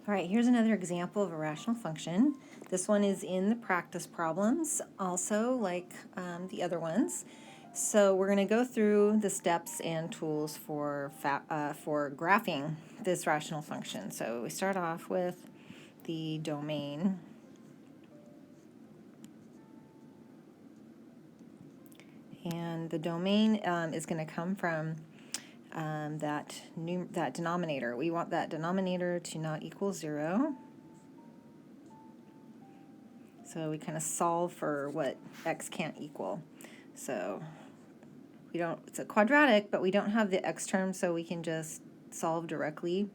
All right, here's another example of a rational function. This one is in the practice problems, also like the other ones. So we're going to go through the steps and tools for graphing this rational function. So we start off with the domain. And the domain is going to come from that denominator. We want that denominator to not equal 0. So we kind of solve for what x can't equal. So we don't, it's a quadratic, but we don't have the x term, so we can just solve directly.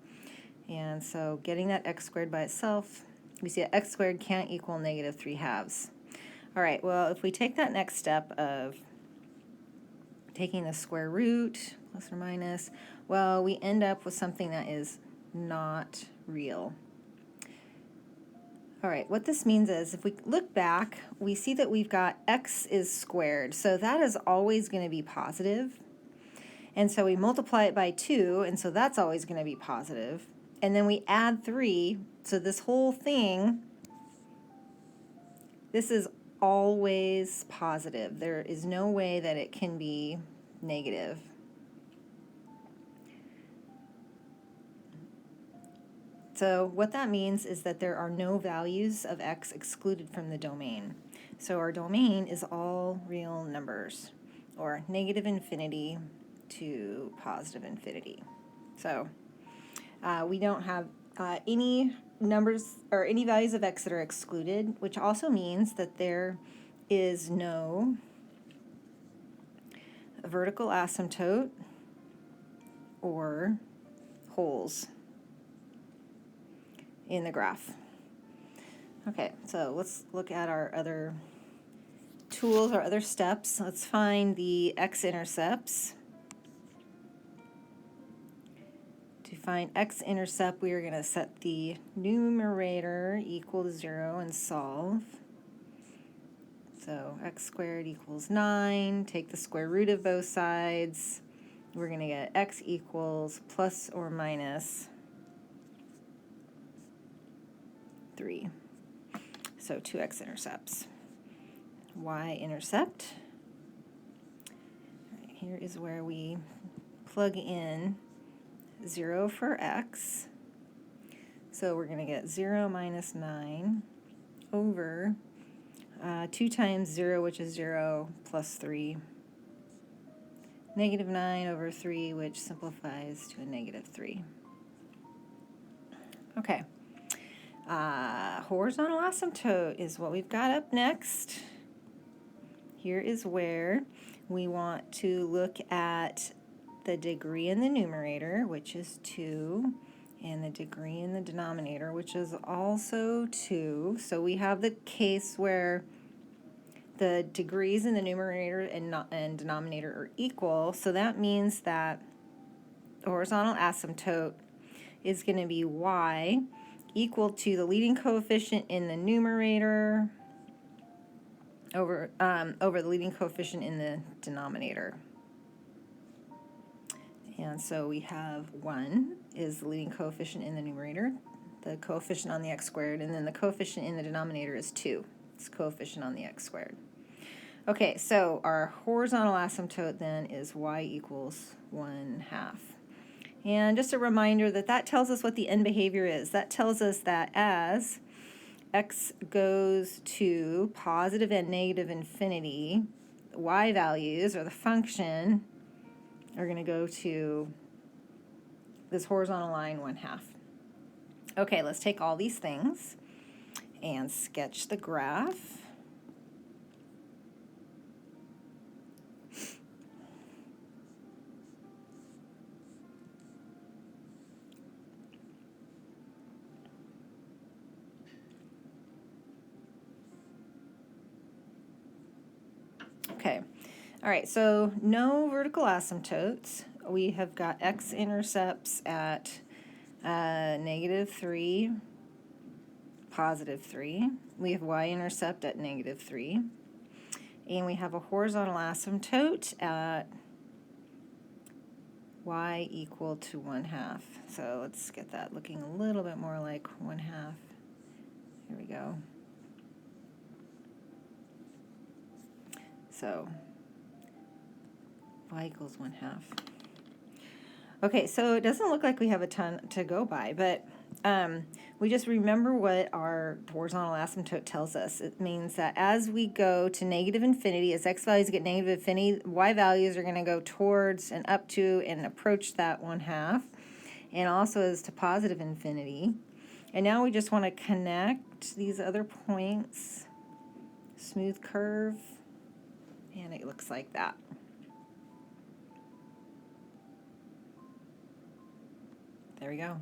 And so getting that x squared by itself, we see that x squared can't equal negative 3/2. All right, well, if we take that next step of taking the square root, plus or minus, well, we end up with something that is not real. All right, what this means is if we look back, we see that we've got x is squared, so that is always going to be positive. And so we multiply it by 2, and so that's always going to be positive. And then we add 3, so this whole thing, this is always positive. There is no way that it can be negative. So what that means is that there are no values of x excluded from the domain. So our domain is all real numbers, or negative infinity to positive infinity. So we don't have any numbers or any values of x that are excluded, which also means that there is no vertical asymptote or holes in the graph. Okay, so let's look at our other tools, our other steps. Let's find the x-intercepts. To find x-intercept, we are going to set the numerator equal to 0 and solve. So x squared equals 9. Take the square root of both sides. We're going to get x equals plus or minus 3. So 2 x-intercepts. Y-intercept. Right, here is where we plug in 0 for x. So we're going to get 0 minus 9 over 2 times 0, which is 0, plus 3. Negative 9 over 3, which simplifies to a negative 3. Okay. Horizontal asymptote is what we've got up next. Here is where we want to look at the degree in the numerator, which is 2, and the degree in the denominator, which is also 2. So we have the case where the degrees in the numerator and denominator are equal, so that means that the horizontal asymptote is going to be y equal to the leading coefficient in the numerator over the leading coefficient in the denominator. And so we have 1 is the leading coefficient in the numerator, the coefficient on the x squared, and then the coefficient in the denominator is 2. It's coefficient on the x squared. Okay, so our horizontal asymptote then is y equals 1/2. And just a reminder that that tells us what the end behavior is. That tells us that as x goes to positive and negative infinity, y values, or the function, are going to go to this horizontal line 1/2. Okay, let's take all these things and sketch the graph. Okay, all right, so no vertical asymptotes. We have got x-intercepts at negative 3, positive 3. We have y-intercept at negative 3. And we have a horizontal asymptote at y equal to 1/2. So let's get that looking a little bit more like 1/2. Here we go. So y equals 1/2. Okay, so it doesn't look like we have a ton to go by, but we just remember what our horizontal asymptote tells us. It means that as we go to negative infinity, as x values get negative infinity, y values are going to go towards and up to and approach that 1/2, and also as to positive infinity. And now we just want to connect these other points, smooth curve, and it looks like that. There we go.